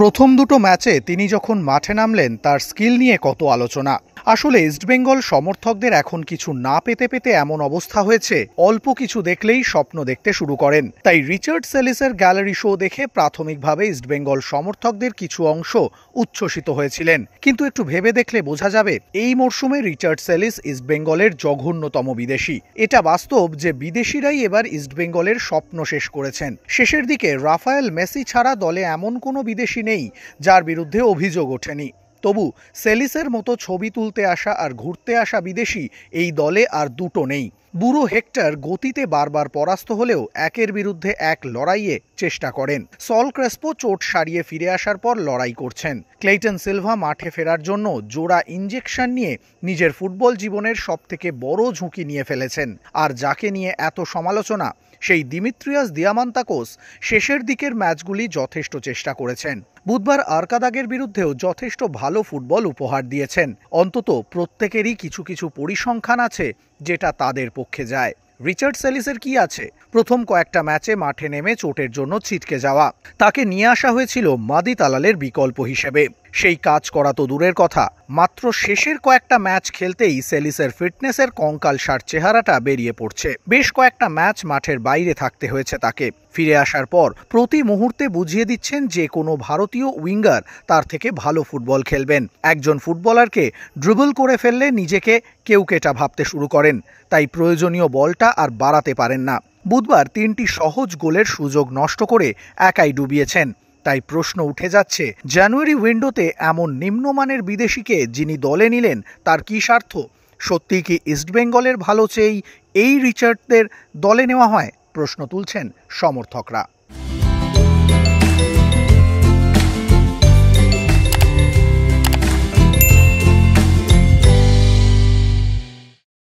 প্রথম দুটো ম্যাচে তিনি যখন মাঠে নামলেন তার স্কিল নিয়ে কত আলোচনা। আসলে ইস্টবেঙ্গল সমর্থকদের এখন কিছু না পেতে পেতে এমন অবস্থা হয়েছে, অল্প কিছু দেখলেই স্বপ্ন দেখতে শুরু করেন। তাই রিচার্ড সেলিসের গ্যালারি শো দেখে প্রাথমিকভাবে ইস্টবেঙ্গল সমর্থকদের কিছু অংশ উচ্ছ্বসিত হয়েছিলেন, কিন্তু একটু ভেবে দেখলে বোঝা যাবে এই মরশুমে রিচার্ড সেলিস ইস্টবেঙ্গলের জঘন্যতম বিদেশি। এটা বাস্তব যে বিদেশিরাই এবার ইস্টবেঙ্গলের স্বপ্ন শেষ করেছেন। শেষের দিকে রাফায়েল মেসি ছাড়া দলে এমন কোনো বিদেশি নেই যার বিরুদ্ধে অভিযোগ ওঠেনি। তবু সেলিসের মতো ছবি তুলতে আসা আর ঘুরতে আসা বিদেশি এই দলে আর দুটো নেই। বুড়ো হেক্টর গতিতে বারবার পরাস্ত হলেও একের বিরুদ্ধে এক লড়াইয়ে চেষ্টা করেন। সল ক্রেসপো চোট সারিয়ে ফিরে আসার পর লড়াই করছেন। ক্লেইটন সিলভা মাঠে ফেরার জন্য জোড়া ইনজেকশন নিয়ে নিজের ফুটবল জীবনের সবথেকে বড় ঝুঁকি নিয়ে ফেলেছেন। আর যাকে নিয়ে এত সমালোচনা, সেই দিমিত্রিয়াস দিয়ামান্তাকোস শেষের দিকের ম্যাচগুলি যথেষ্ট চেষ্টা করেছেন। বুধবার আরকাদাগের বিরুদ্ধেও যথেষ্ট ভালো ফুটবল উপহার দিয়েছেন। অন্তত প্রত্যেকেরই কিছু কিছু পরিসংখ্যান আছে যেটা তাদের পক্ষে যায়। রিচার্ড সেলিসের কি আছে? প্রথম কয়েকটা ম্যাচে মাঠে নেমে চোটের জন্য ছিটকে যাওয়া, তাকে নিয়ে আসা হয়েছিল মাদি তালালের বিকল্প হিসেবে। সেই কাজ করা তো দূরের কথা, মাত্র শেষের কয়েকটা ম্যাচ খেলতেই সেলিসের ফিটনেসের কঙ্কালসার চেহারাটা বেরিয়ে পড়ছে। বেশ কয়েকটা ম্যাচ মাঠের বাইরে থাকতে হয়েছে তাকে। ফিরে আসার পর প্রতি মুহূর্তে বুঝিয়ে দিচ্ছেন যে কোনো ভারতীয় উইঙ্গার তার থেকে ভালো ফুটবল খেলবেন। একজন ফুটবলারকে ড্রিবল করে ফেললে নিজেকে কেউকেটা ভাবতে শুরু করেন, তাই প্রয়োজনীয় বলটা আর বাড়াতে পারেন না। বুধবার 3টি সহজ গোলের সুযোগ নষ্ট করে একাই ডুবিয়েছেন। তাই প্রশ্ন উঠে যাচ্ছে, জানুয়ারি উইন্ডোতে এমন নিম্নমানের বিদেশিকে যিনি দলে নিলেন তার কি স্বার্থ? সত্যি কি ইস্টবেঙ্গলের ভালো চেয়েই এই রিচার্ডদের দলে নেওয়া হয়? প্রশ্ন তুলছেন সমর্থকরা।